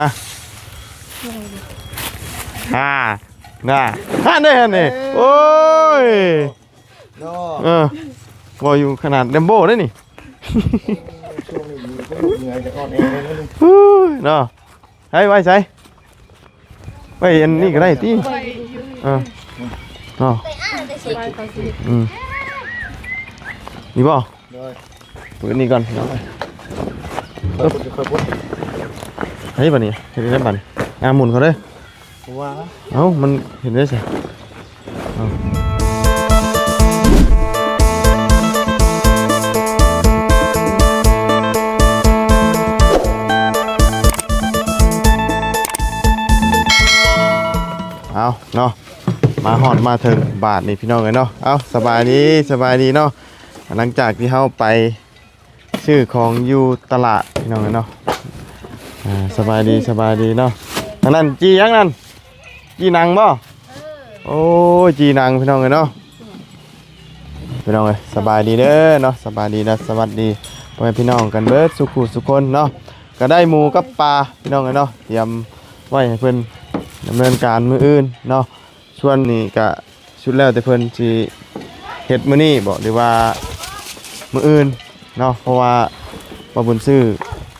อ่ะน่ะได้ฮะนี่โอ้ยบ่อยู่ขนาดแลมโบ้ได้นี่ช่วงนี้เหนื่อยจะอ่อนแอเลยเนาะให้ไว้ใส่ไว้อันนี้ก็ได้ติเนาะนี่บ่เปิดนี่ก่อนเนาะเฮ้ยบัดนี้เห็นได้บัดนี้หมุนเขาเด้ว้าเอ้ามันเห็นได้สิเอาเนาะมาหอดมาถึงบาทนี่พี่น้องเลยเนาะเอาสบายดีเนาะหลังจากที่เขาไปซื้อของอยู่ตลาดพี่น้องเลยเนาะสบายดีเนาะทางนั้นจียังนั่นจีนังบ่โอ้ยจีนังพี่น้องเลยเนาะพี่น้องเลยสบายดีเด้อเนาะสบายดีนะสวัสดีพ่อแม่พี่น้องกันเบิดสุขุสุคนเนาะก็ได้หมูกับปลาพี่น้องเลยเนาะเตรียมไว้ให้เพิ่นดำเนินการมื้ออื่นเนาะส่วนนี้ก็ชุดแล้วแต่เพิ่นสิเฮ็ดมื้อนี้บ่หรือว่ามื้ออื่นเนาะเพราะว่าป้าบุญซื้อ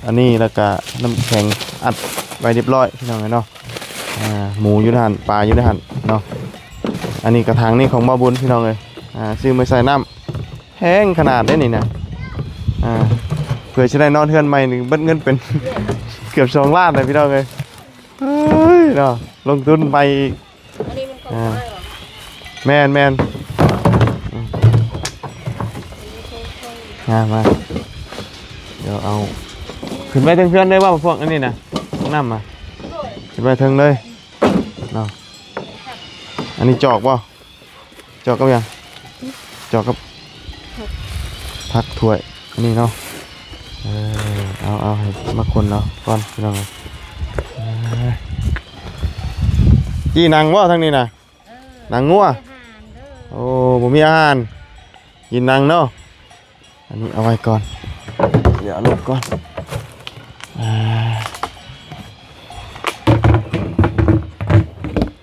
อันนี้แล้วก็น้ำแข็งอัดไว้เรียบร้อยพี่น้องเนาะหมูอยู่ในหั่นปลาอยู่ในหั่นเนาะอันนี้กระถางนี่ของป้าบุญพี่น้องเลยซื้อมาใส่น้ำแห้งขนาดได้นี่นะเผื่อจะได้นอนเทือนใหม่หนึ่งเบิ้ลเงินเป็น เกือบ2 ล้านเลยพี่น้องเลยเนาะลงทุนไปแมนมาเดี๋ยวเอาขึ้นไปถึงเพื่อนได้ว่าพวกอันนี้นะน้ำมาขึ้นไปถึงเลยเนาะอันนี้จอกป่ะจอกกับยังจอกกับพักถ้วยอันนี้เนาะเอาให้มาคนเนาะก่อนพี่น้องกี่นางว่าทั้งนี้นะนางงัวโอ้ผมมีอาหารกินนางเนาะอันนี้เอาไว้ก่อนเดี๋ยวลบก่อน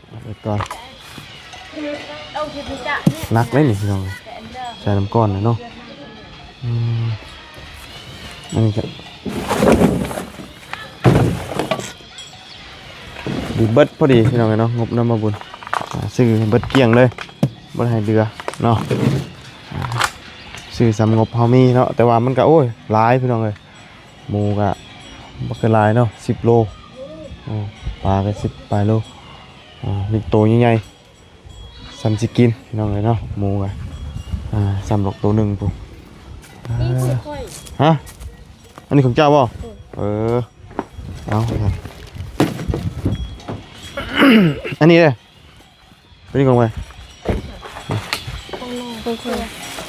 เอาไว้ก่อนนักเลยนี่พี่น้องใส่น้ำก้อนเลยเนาะอันนี้จะดีเบิดพอดีพี่น้องเนาะงบน้ำมาบุญซื้อเบิดเกี่ยงเลยบ่ให้เดือเนาะซื้อสำงบเฮามีเนาะแต่ว่ามันก็โอ้ยหลายพี่น้องเลยหมูก็บ่เคยหลายเนาะ10 โลปลาก็10 ปลายโลนี่โตใหญ่ๆซ้ำสิกินพี่น้องเลยเนาะหมูก็ซ้ำดอกตัวหนึ่งปุ๊บฮะอันนี้ของเจ้าบ่เอาอันนี้เลยไปนี่ก่อนไป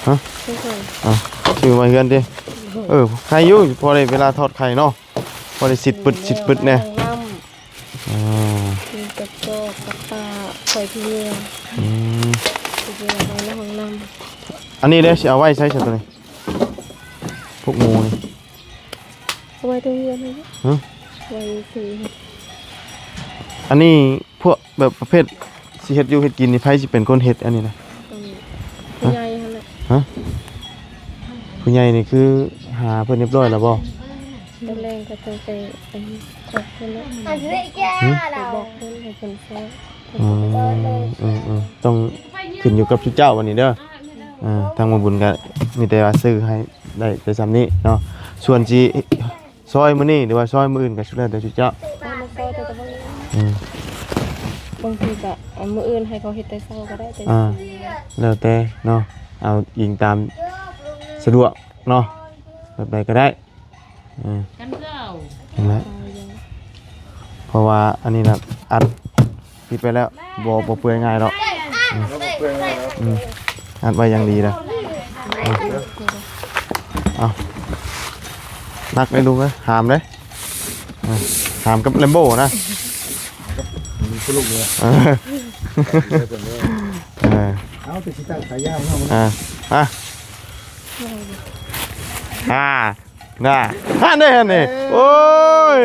ฮะชื่อมาเฮือนดิใครอยู่พอได้เวลาทอดไข่เนาะพอได้สิดปึดเนี่ยกระโจกกระตาคอยพี่เลี้ยงในห้องน้ำอันนี้เลยเอาไว้ใช้เสร็จตัวนี้พวกงูนี่เอาไว้ตรงเรือนเลยไว้สีอันนี้พวกแบบประเภทสิเฮ็ดอยู่เฮ็ดกินนี่ไผสิเป็นคนเฮ็ดอันนี้นะผู้ใหญ่หั่นแหละผู้ใหญ่นี่คือหาเพิ่นเรียบร้อยแล้วบ่แรงก็ต้องไปจับเพิ่นแล้วบอกเพิ่นให้เพิ่นช่วยต้องขึ้นอยู่กับเจ้าวันนี้เด้อทางมาบุญก็มีแต่ว่าซื้อให้ได้แต่ซ้ำนี้เนาะส่วนสิซอยมื้อนี้หรือว่าซอยมื้ออื่นก็สุดแล้วแต่เจ้าบางทีก็มื้ออื่นให้เขาเฮ็ดแต่เช้าก็ได้แต่แล้วแต่เนาะเอาอิงตามสะดวกเนาะแบบใดก็ได้นั่นแหละเพราะว่าอันนี้นะอัดปิดไปแล้วบ่เปื่อยง่ายหรอกอัดไว้อย่างดีนะเอานักเลยลุงเลยหามเลยหามกับแลมโบ้นะมีสรุปเลยเอาติดตั้งสายยาวเข้ามาน่าได้ฮะนี่โอ้ย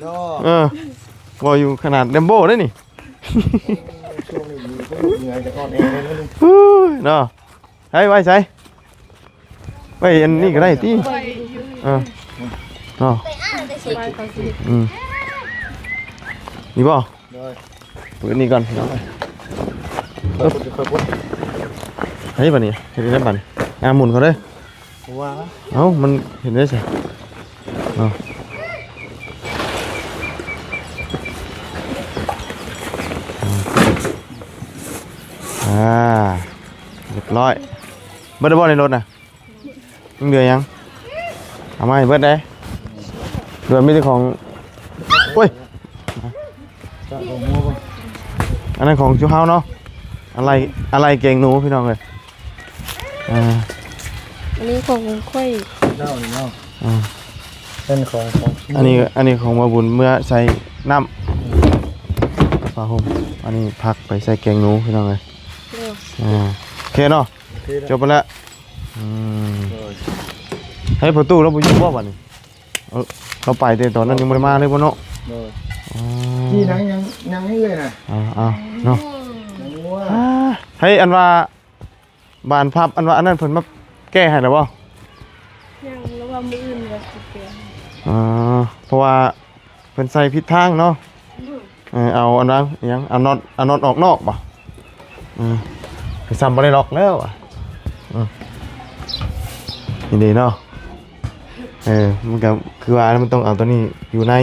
เนาะ เออบ่อยู่ขนาดแลมโบ้ได้นี่ ช่วงนี้มีก็เหนื่อยจากอ่อนแอเลยนะลุง ฮู้ยเนาะให้ไว้ใส่ไว้อันนี้ก็ได้ติเออเนาะ สบายเขาสิ นี่บ่ เลย เปิดนี่ก่อนเนาะ เคยพูด เฮ้ยบัดนี้เฮ็ดได้บัดนี้หมุนเขาเด้อ ว่า เอ้ามันเห็นได้ใช่เนาะเรียบร้อยเบิดได้บ่ในรถน่ะยังเหลือยังเอามาให้เบิดได้เหลือมีแต่ของโอ้ย จะลงมัวป่ะ อันนั้นของชูเฮาเนาะอะไรเก่งหนูพี่น้องเลย อันนี้ของค่อย เน่าหรือเน่า อ่า เป็นของ อันนี้ของมาบุญเมื่อใส่น้ำปลาห่มอันนี้พักไปใส่แกงหนูพี่น้องเลย เร็ว โอเคเนาะจบไปแล้วให้ประตูเราไปยุ่งบ่บัดนี้เราไปแต่ตอนนั้นยังไม่ได้มาเลยบ่เนาะ นี่นังยังให้เลยนะ เอาเนาะ นังวัว ให้อันว่าบานพับอันว่าอันนั้นเพิ่นมาแก้ให้แล้วบ่ ยังแล้วว่ามืออื่นแบบสิเปลี่ยน เพราะว่าเพิ่นใส่ผิดทางเนาะเอาอันนั้นอิหยังเอาน็อตออกนอกบ่ไปซ้ำบ่ได้ล็อกแล้วอ่ะนี่ดีเนาะมันก็คือว่ามันต้องเอาตัวนี้อยู่ใน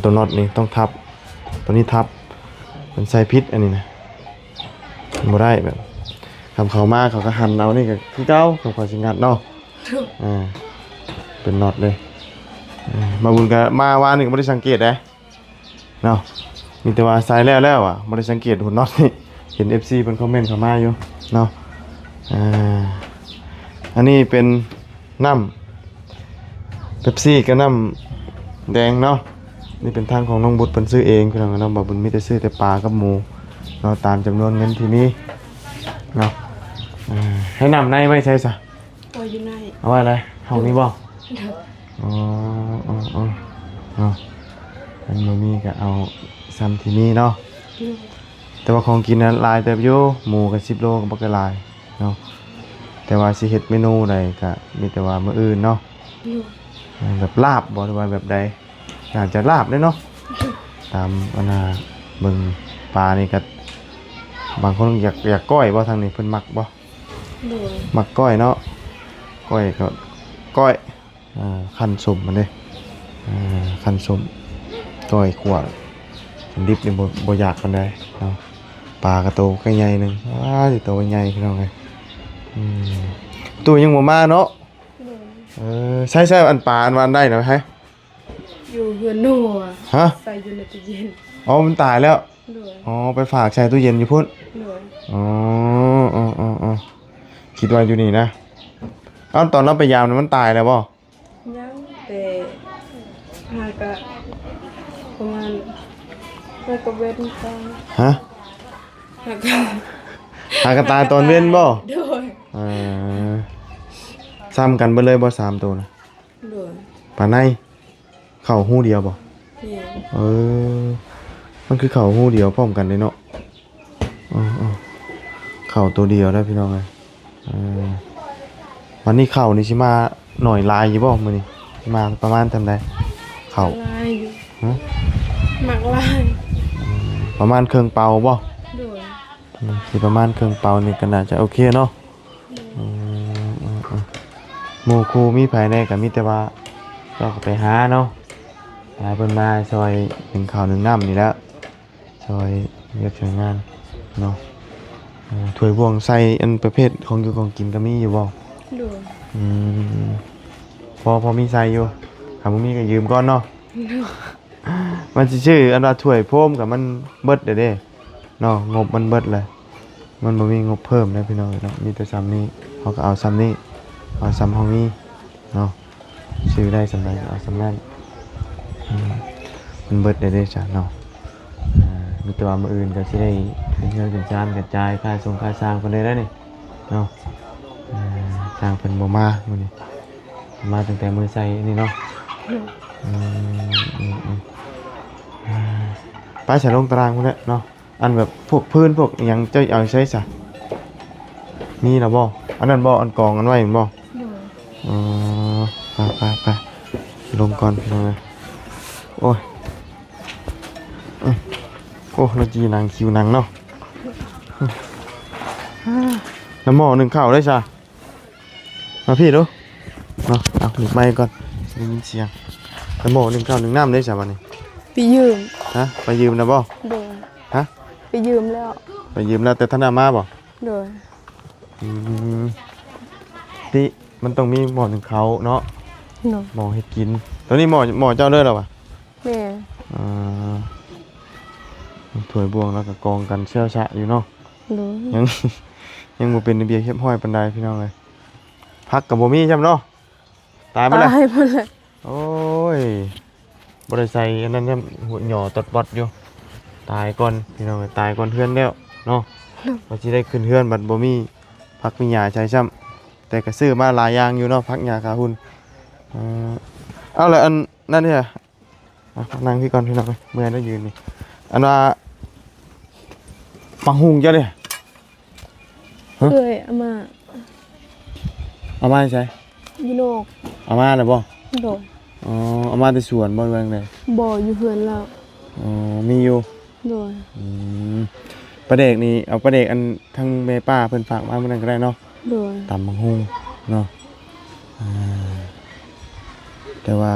ตัวน็อตนี่ต้องทับตัวนี้ทับมันใส่ผิดอันนี้นะบ่ได้แบบทำเขามาเขาก็หั่นเอานี่ก็คือเก่าเขาสิงัดเนาะเป็นน็อตเลยมาบุญก็มาวานนี่ก็บ่ได้สังเกตได้เนาะมีแต่ว่าใส่แล้วอ่ะบ่ได้สังเกตหุ่นน็อตนี่เห็น FC เพิ่นคอมเมนต์เข้ามาอยู่เนาะอันนี้เป็นน้ำเป๊ปซี่กับน้ำแดงเนาะนี่เป็นทางของน้องบุตรเพิ่นซื้อเองพี่น้องเนาะบ่บุญมีแต่ซื้อแต่ปลากับหมูเนาะตามจำนวนเงินที่มีเนาะให้น้ำในไว้ใช่ซะ โอ้ยอยู่ใน เอาไว้อะไรห้องนี้บ่อ๋ออันบ่มีก็เอาซ้ำที่มีเนาะแต่ว่าของกินนั้นหลายเติบอยู่หมูก็10 โลก็บ่ก็หลายเนาะแต่ว่าสิเฮ็ดเมนูใดก็มีแต่ว่ามื้ออื่นเนาะแบบลาบบ่หรือว่าแบบใดอยากจะลาบเด้เนาะตามอันน่ะเบิ่งปลานี่ก็บางคนอยากก้อยบ่ทางนี้เพิ่นมักบ่ โดย มักก้อยเนาะก้อยก็ก้อยคั่นสมมันเด้คั่นสมก้อยขวดดิบนี่บ่อยากปานใดเนาะปลากระโตก็ใหญ่นึงสิโตใหญ่พี่น้องเอ้ยตู้ยังบ่มาเนาะ โดย ใช่อันปลาอันวานได้เนาะฮะ อยู่เฮือนหนูอะ ฮะ ใส่อยู่ในตู้เย็น อ๋อมันตายแล้ว โดย อ๋อไปฝากใส่ตู้เย็นอยู่พุ่น โดย อ๋อคิดว่าอยู่นี่นะเอ้าตอนเราไปยามมันตายแล้วบ่ ยังแต่หากะประมาณหากะเว้นตาย ฮะ หากะ หากระตายตอนเว้นบ่ โดย ซ้ำกันเบิดเลยบ่3ตัวนะ โดย ปลาในเข้าหูเดียวบ่ นี่ มันคือเข้าหูเดียวพร้อมกันเลยเนาะเข้าตัวเดียวได้พี่น้องเอ้ยวันนี้เข้านี่สิมาหน่อยลายอยู่บ่มื้อนี้สิมาประมาณทำใดเข้า ลายอยู่ ฮะ หมักลาย ประมาณเครื่องเป่าบ่ โดย สิประมาณเครื่องเป่านี่ก็น่าจะโอเคเนาะหมู่ครูมีภายในก็มีแต่ว่าเราก็ไปหาเนาะหาเพิ่นมาซอย1ข้าว1น้ำนี่แหล้วซอยเรียกช่วยงานเนาะถ้วยบวงใส่อันประเภทของอยู่ของกินก็มีอยู่บ่ โดย พอมีใส่อยู่ถ้าบ่มีก็ยืมก่อนเนาะมันสิชื่ออันว่าถ้วยโพมกับมันเบิดเด้เนาะงบมันเบิดเลยมันบ่มีงบเพิ่มนะพี่น้องเนาะมีแต่ซ้ำนี้เขาก็เอาซ้ำนี้เอาซ้ำห้องนี้เนาะซื้อได้สำใดก็เอาสำนั้นมันเบิดได้จ้ะเนาะมีแต่ว่ามื้ออื่นก็สิได้เป็นเงินเป็นจานกระจายค่าส่งค่าสร้างเพิ่นได้แล้วนี่เนาะสร้างเพิ่นบ่มามื้อนี้มาตั้งแต่มื้อใส่นี่เนาะ อืมอืมอืมไปใส่ลงตารางพวกนี้เนาะอันแบบพวกพื้นพวกอหยังเจ้าเอาใช้ซะมีนะบ่อันนั้นบ่อันกองอันไว้เห็นบ่ โดย อ๋อไปลงก่อนพี่น้องเลยโอ้ยโอ้เราจีหนังคิวหนังเนาะน้ำหม้อหนึ่งข้าวได้จ้ะมาพี่ดูเนาะเอาหนีบไม้ก่อนได้ยินเสียงน้ำหม้อหนึ่งข้าวหนึ่งน้ำได้จ้ะวันนี้ ไปยืม ฮะไปยืมนะบ่ โดย ฮะ ไปยืมแล้ว ไปยืมแล้วแต่ท่านเอามาบ่ โดย อืมที่มันต้องมีหม้อหนึ่งข้าวเนาะ โดย หม้อให้กินตอนนี้หม้อเจ้าเลิศแล้ววะ แม่ อ่าถ้วยบวงแล้วก็กองกันเชี่ยวชะอยู่เนาะ โดย ยังยังบ่เป็นระเบียบเรียบร้อยปานใดพี่น้องเลยพักกับบ่มีใช่มั้ยเนาะตายไปเลย ตายหมดเลย โอ้ยบ่ได้ใส่อันนั้นหัวหย่อตดบอดอยู่ตายก่อนพี่น้องเอ้ยตายก่อนเฮือนแล้วเนาะว่าสิได้ขึ้นเฮือนบัดบ่มีพักมีหญ้าใช้ซ้ำแต่ก็ซื้อมาหลายอย่างอยู่เนาะพักหญ้าขาหุ่นเอาละอันนั่นเนี่ยนั่งพี่ก่อนพี่น้องเอ้ยเมื่อยแล้วยืนนี่อันว่าปังหุงเจ้าเด้ ฮะ เอ้ยเอามา เอามาให้ใช้ อยู่นอก เอามาแล้วบ่ โดย อ๋อเอามาแต่สวนบ่เรื่องใด บ่อยู่เฮือนแล้ว อ๋อมีอยู่ โดย อืมปลาเด็กนี่เอาปลาเด็กอันทั้งแม่ป้าเพิ่นฝากมาเมื่อนั้นก็ได้เนาะ โดย ตำบักหุ่งเนาะอ่าแต่ว่า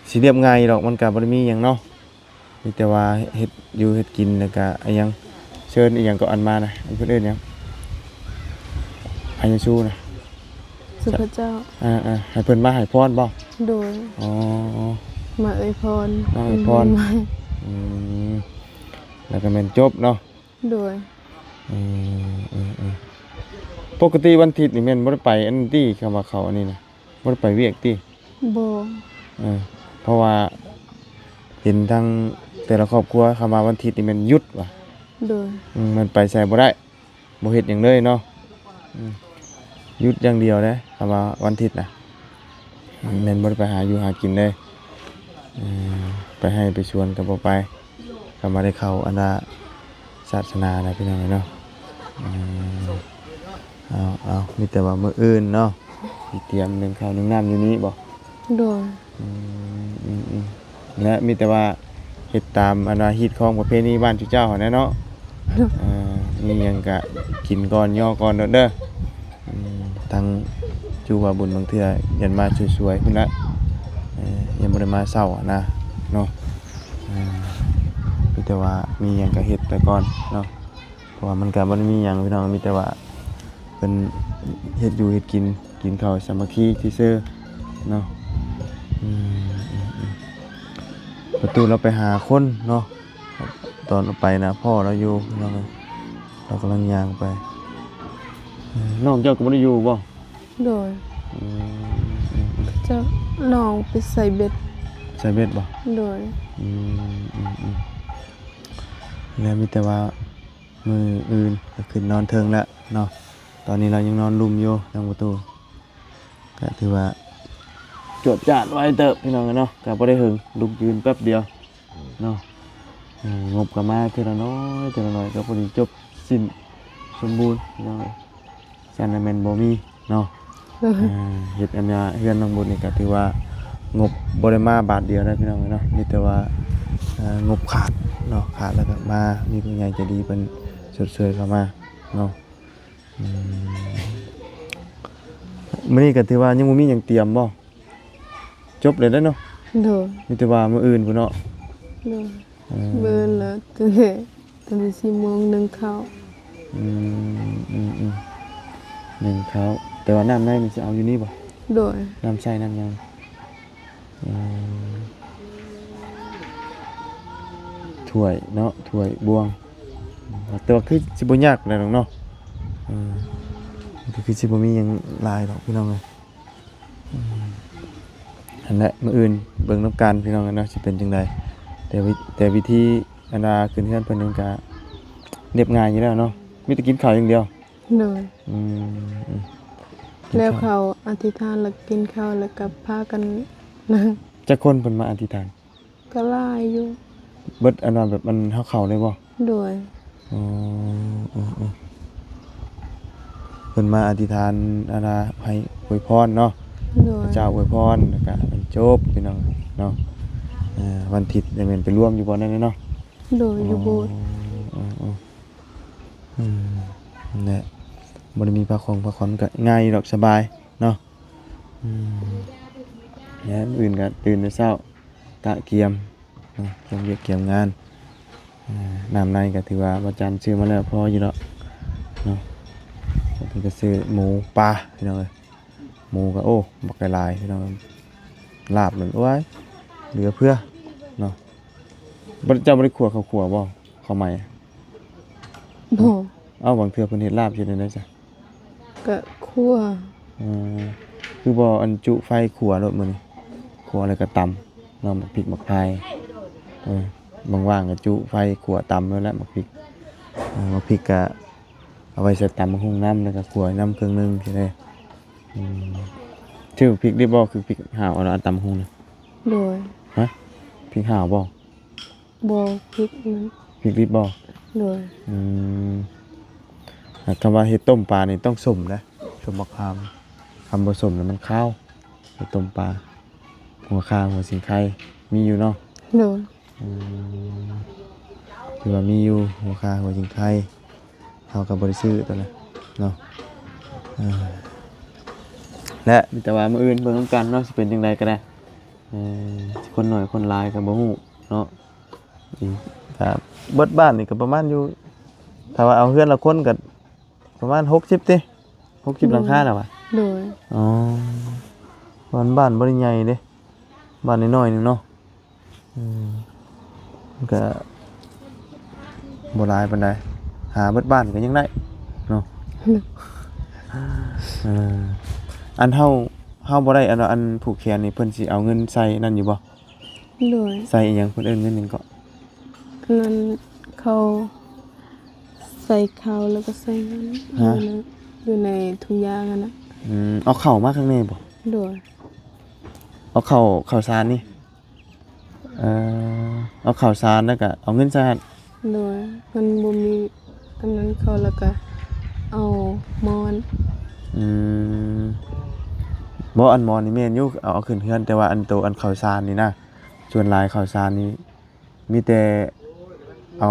สิเรียบง่ายดอกมันก็บ่ได้มีหยังเนาะมีแต่ว่าเฮ็ดอยู่เฮ็ดกินแล้วก็อะหยังเชิญอีหยังก็อันมานะอันเพิ่นเอิ้นหยังอันยังสู้นะ สุภเจ้า ให้เพิ่นมาให้พรบ่ โดย อ๋อ มาเอ่ยพร มาอวยพร อืมแล้วก็แม่นจบเนาะ โดย ปกติวันอาทิตย์นี่แม่นบ่ได้ไปอันที่คำว่าเขาอันนี้นะบ่ได้ไปเวียกติ บ่ เพราะว่าเห็นทั้งแต่ละครอบครัวคำว่าวันอาทิตย์นี่แม่นหยุดว่ะ โดย มันไปใส่บ่ได้บ่เฮ็ดหยังเลยเนาะหยุดอย่างเดียวเด้คำว่าวันอาทิตย์น่ะแม่นบ่ได้ไปหาอยู่หากินเลยไปให้ไปชวนก็บ่ไปก็มาได้เข้าอันว่าศาสนานะพี่น้องเนาะเอามีแต่ว่ามื้ออื่นเนาะสิเตรียมนึ่งข้าวนึ่งน้ำอยู่นี้บ่ โดย และมีแต่ว่าเฮ็ดตามอันว่าฮีตของประเพณีบ้านจุเจ้าหั่นแหละเนาะมีหยังก็กินก่อนย่อก่อนเด้อทางจูว่าบุญบางเทื่อยันมาสวยๆพุ่นละยังบ่ได้มาเช้าอะนะเนาะมีแต่ว่ามีหยังก็เฮ็ดไปก่อนเนาะเพราะว่ามันก็บ่ได้มีหยังพี่น้องมีแต่ว่าเพิ่นเฮ็ดอยู่เฮ็ดกินข้าวสามัคคีซื่อๆเนาะประตูเราไปหาคนเนาะตอนเราไปนะพ่อเราอยู่เรากำลังย่างไปน้องเจ้าก็ไม่ได้อยู่บ่ โดยเจ้าน้องไปใส่เบ็ด ใส่เบ็ดบ่ โดย แล้วมีแต่ว่ามืออื่นก็ขึ้นนอนเทิงแล้วเนาะตอนนี้เรายังนอนลุมอยู่ทางประตูก็ถือว่าจดจาดไว้เติบพี่น้องเนาะก็บ่ได้หึงลุกยืนแป๊บเดียวเนาะงบก็มาทีละน้อยก็พอดีจบสิ้นสมบูรณ์พี่น้องซันแม่นบ่มีเนาะเฮ็ดอันเนี้ยเฮือนน้องบุญนี่ก็ถือว่างบบ่ได้มาบาทเดียวนะพี่น้องเนาะมีแต่ว่างบขาดเนาะขาดแล้วก็มามีผู้ใหญ่ใจดีเพิ่นชดเชยเข้ามาเนาะมื้อนี้ก็ถือว่ายังบ่มีหยังเตรียมบ่จบเลยแล้วเนาะ โดย มีแต่ว่ามื้ออื่นพุ่นเนาะ โดยเบิ่นแล้วตั้งแต่4 โมงนึ่งข้าว หนึ่งเขาแต่ว่าน้ำในมันจะเอาอยู่นี่บ่ โดย น้ำใส่น้ำยังถ้วยเนาะถ้วยบวงแต่ว่าคือสิบ่ยากเลยเนาะคือสิบ่มีหยังหลายดอกพี่น้องเอ้ยอันนั้นมื้ออื่นเบิ่งน้ำกันพี่น้องเนาะสิเป็นจังไดแต่วิธีอันน่ะขึ้นเฮือนเพิ่นนึงก็เรียบง่ายอยู่แล้วเนาะมีแต่กินข้าวอย่างเดียว โดย กิน แล้ว ข้าว เขาอธิษฐานแล้วกินข้าวแล้วก็พากันนั่ง จักคนเพิ่นมาอธิษฐาน ก็หลายอยู่ เบิดอันว่าแบบมันเฮาเข้าได้บ่ โดย อ๋อเพิ่นมาอธิษฐานอาณาให้อวยพรเนาะ โด พ ย ระเจ้าอวยพรแล้วก็มันจบพี่น้องเนาะวันอาทิตย์ได้แม่นไปร่วมอยู่บ่นั่นเนาะ โดยอยู่โบสถ์ นั่นแหละบ่ได้มีพระคอนก็ง่ายดอกสบายเนาะแล้วอื่นก็ตื่นแต่เช้ากะเกียมเนาะเกียมเวียกเกียมงานน้ำในก็ถือว่าบ่จันซื้อมาแล้วพออยู่เนาะเนาะเพิ่นก็ซื้อหมูปลาพี่น้องเอ้ยหมูก็โอ้บักหลายพี่น้องลาบมันโอ้ยเหลือเพื่อเนาะบ่เจ้าบ่ได้ขัวข้าวขัวบ่ข้าวใหม่ บ่ เอาบางเทื่อเพิ่นเฮ็ดลาบอยู่นั่นได้จ้ะ ก็คั่ว คือบ่อันจุไฟขัวรถมื้อนี้ขัวแล้วก็ตำเนาะหมักพริกหมักไทยว่างๆก็จุไฟขัวตำแล้วแหละหมักพริกหมักพริกก็เอาไว้ใส่ตำมะฮุ่งน้ำแล้วก็ขัวน้ำเครื่องนึงสิได้ชื่อพริกได้บ่คือพริกห่าวเอาตำมะฮุ่งนะ โดย ฮะพริกห่าวบ่ บ่พริกนั้น พริกดิบบ่ โดย คำว่าเฮ็ดต้มปลานี่ต้องส้มนะส้มมะขามคำบ่ส้มแล้วมันข้าวเฮ็ดต้มปลาหัวข่าหัวสิงไข่มีอยู่เนาะ โดย คือว่ามีอยู่หัวข่าหัวสิงไข่เฮาก็บ่ได้ซื้อตัวนั้นเนาะและมีแต่ว่ามื้ออื่นเบิ่งนำกันเนาะสิเป็นจังไดก็ได้คนน้อยคนหลายก็บ่ฮู้เนาะครับเบิดบ้านนี่ก็ประมาณอยู่ถ้าว่าเอาเฮือนละคนก็ประมาณ60ติ60หลังคาแล้วว่ะ โดย อ๋อบ้านบ่ได้ใหญ่เด้บ้านน้อยๆนึงเนาะมันก็บ่หลายปานใดหาเบิดบ้านก็ยังได้เนาะอันเฮาบ่ได้อันผูกแขนนี่เพิ่นสิเอาเงินใส่นั่นอยู่บ่ โดย ใส่อีหยังเพิ่นเอิ้นเงินหยังก็ อันนั้นเขาใส่ข้าวแล้วก็ใส่เงินอยู่ในถุงยางอะนะ เอาเข้าวมาข้างในบ่ โดย เอาข้าวสารนี่เอาข้าวสารแล้วก็เอาเงินใส่หั่น โดยมันบ่มีอันนั้นเขาแล้วก็เอามอน บ่อันหมอนี่แม่นอยู่เอาขึ้นเฮือนแต่ว่าอันโตอันข้าวสารนี่นะส่วนหลายข้าวสารนี่มีแต่เอา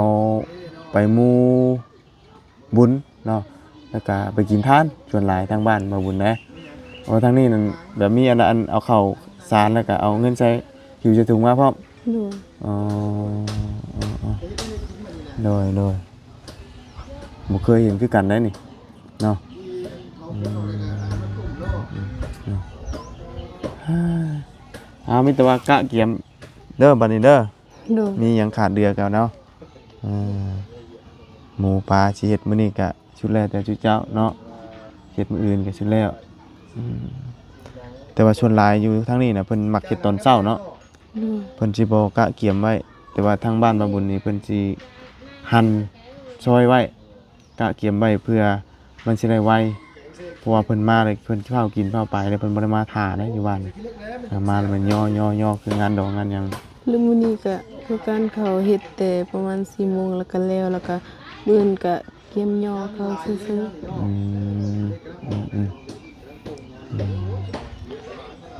ไปหมู่บุญเนาะแล้วก็ไปกินทานส่วนหลายทางบ้านมาบุญนะเอาทางนี้นั่นแบบมีอันเอาข้าวสารแล้วก็เอาเงินใส่อยู่จะถุงมาพร้อม โดย อ๋อโดยบ่เคยเห็นคือกันได้นี่เนาะมีแต่ว่ากะเกียมเด้อบัดนี้เด้อ โดย มีหยังขาดเดือกันเนาะหมูปลาสิเฮ็ดมื้อนี้ก็ชุดแรกแต่ชุดเจ้าเนาะเฮ็ดมื้ออื่นก็ชุดแล้วแต่ว่าส่วนหลายอยู่ทางนี้น่ะเพิ่นมักเฮ็ดตอนเช้าเนาะ โดย เพิ่นสิบ่กะเกียมไว้แต่ว่าทางบ้านบางบุญนี่เพิ่นสิหั่นซอยไว้กะเกียมไว้เพื่อมันสิได้ไวเพราะว่าเพิ่นมาเลยเพิ่นสิพากินพาไปแล้วเพิ่นบ่ได้มาท่าได้อยู่บ้านนี่มาแล้วมันย่อคืองานดอกงานหยัง แล้วมื้อนี้ก็คือการเขาเฮ็ดแต่ประมาณ 4 โมงแล้วก็แล้วแล้วก็มื้ออื่นก็เกี่ยมย่อเขาซื่อ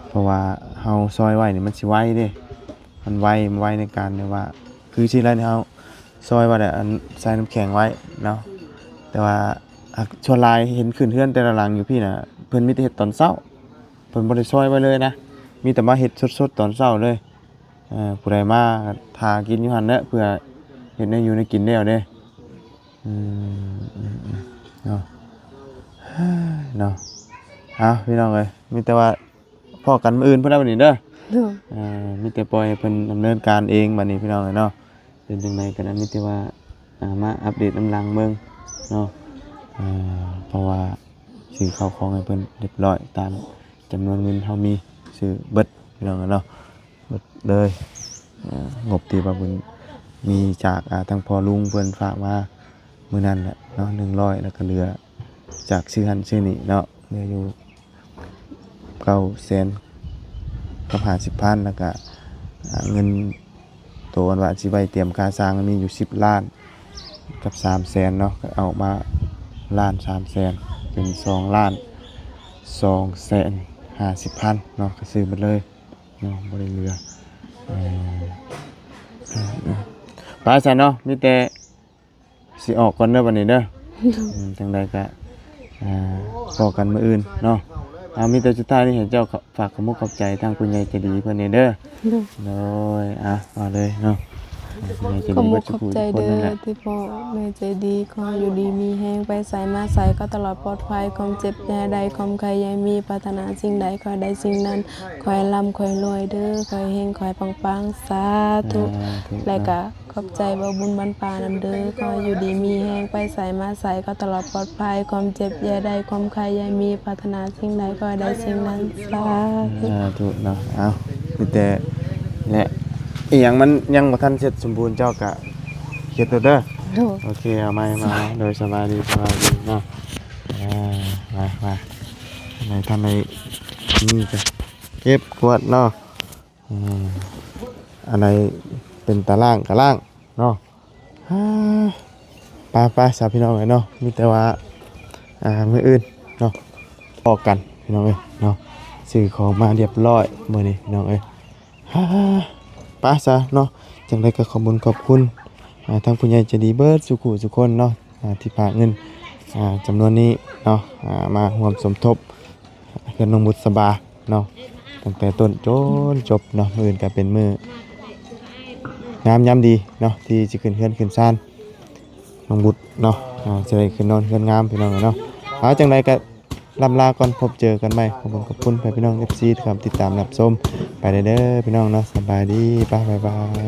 เพราะว่าเฮาซอยไว้นี่มันสิไวเด้มันไวในการที่ว่าคือสิไรนี่เฮาซอยไว้ได้อันใส่น้ำแข็งไว้เนาะแต่ว่าชวนลายเห็นขึ้นเฮือนแต่ละหลังอยู่พี่น่ะเพิ่นมีแต่เฮ็ดตอนเช้าเพิ่นบ่ได้ซอยไว้เลยนะมีแต่มาเฮ็ดสดๆตอนเช้าเลยผู้ใดมาทากินอยู่หั่นแหละเพื่อเฮ็ดให้อยู่ในกินแล้วเด้เนาะเนาะพี่น้องเอ้ยมีแต่ว่าพ้อกันมื้ออื่นเพิ่นได้บัดนี้เด้อ ๆโดย มีแต่ปล่อยให้เพิ่นดำเนินการเองบัดนี้พี่น้องเอ้ยเนาะเป็นจังไดก็ได้มีแต่ว่ามาอัปเดตน้ำหลังเบิ่งเนาะเพราะว่าซื้อข้าวของให้เพิ่นเรียบร้อยตามจำนวนเงินเฮามีซื้อเบิดพี่น้องเอ้ยเนาะเบิดเลยงบที่ว่าเพิ่นมีจากทางพ่อลุงเพิ่นฝากมามื้อนั้นแหละเนาะ100แล้วก็เหลือจากซื้อหันซื้อนี่เนาะเหลืออยู่900,000 กับ50,000แล้วก็เงินตัวอันว่าสิไว้เตรียมค่าสร้างมีอยู่10ล้านกับ300,000เนาะก็เอามา1,300,000เป็น2ล้าน250,000เนาะก็ซื้อหมดเลยเนาะบ่ได้เหลือไปซะเนาะมีแต่สิออกก่อนเด้อบัดนี้เด้อจังใดก็พอกันมื้ออื่นเนาะมีแต่สุดท้ายนี่ให้เจ้าฝากขอบคุณขอบใจทางคุณยายใจดีเพิ่นนี่เด้อโดยเอาเลยเนาะคุณยายใจ ขอ ดี บ เบิด ข ทุ อก บ ผู้ ใจ ทุกคน เด้ นั่น อ แหละ ที่พ่อแม่ใจดีขออยู่ดีมีแห้งไปใส่มาใส่ก็ตลอดปลอดภัยความเจ็บยาใดความใครยายมีปรารถนาสิ่งใดขอให้ได้สิ่งนั้นขอให้ร่ำขอให้รวยเด้อขอให้เฮงขอให้ปังๆสาธุและก็ขอบใจบ่บุญบันปานำเด้อขอให้อยู่ดีมีแห้งไปใส่มาใส่ก็ตลอดปลอดภัยความเจ็บยาใดความใครยายมีปรารถนาสิ่งใดขอให้ได้สิ่งนั้นสาธุ ถูกเนาะเอามีแต่แหละอีหยังมันยังบ่ทันเสร็จสมบูรณ์เจ้าก็เฮ็ดเด้อ โดย โอเคเอาไม้มาโดยสบายดีเนาะมาในท่านในนี่จะเก็บขวดเนาะอันไหนเป็นตารางกะล่างเนาะไปสาวพี่น้องเนาะมีแต่ว่ามื้ออื่นเนาะพอกันพี่น้องเอ้ยเนาะซื้อของมาเรียบร้อยมื้อนี้พี่น้องเอ้ยไปซะเนาะจังได๋ก็ขอบคุณทางผู้ใหญ่ใจดีเบิดสุคนเนาะที่ฝากเงินจำนวนนี้เนาะมาร่วมสมทบเพื่อนน้องบุษบาเนาะตั้งแต่ต้นจนจบเนาะมื้ออื่นก็เป็นมื้องามยามดีเนาะที่สิขึ้นเฮือนขึ้นศาลน้องบุตรเนาะจะได้ขึ้นนอนเฮือนงามพี่น้องเนาะจังไดก็ลำลาก่อนพบเจอกันใหม่ขอบคุณพี่น้อง FC ที่ติดตามรับชมไปเด้อพี่น้องเนาะสบายดีบ๊ายบาย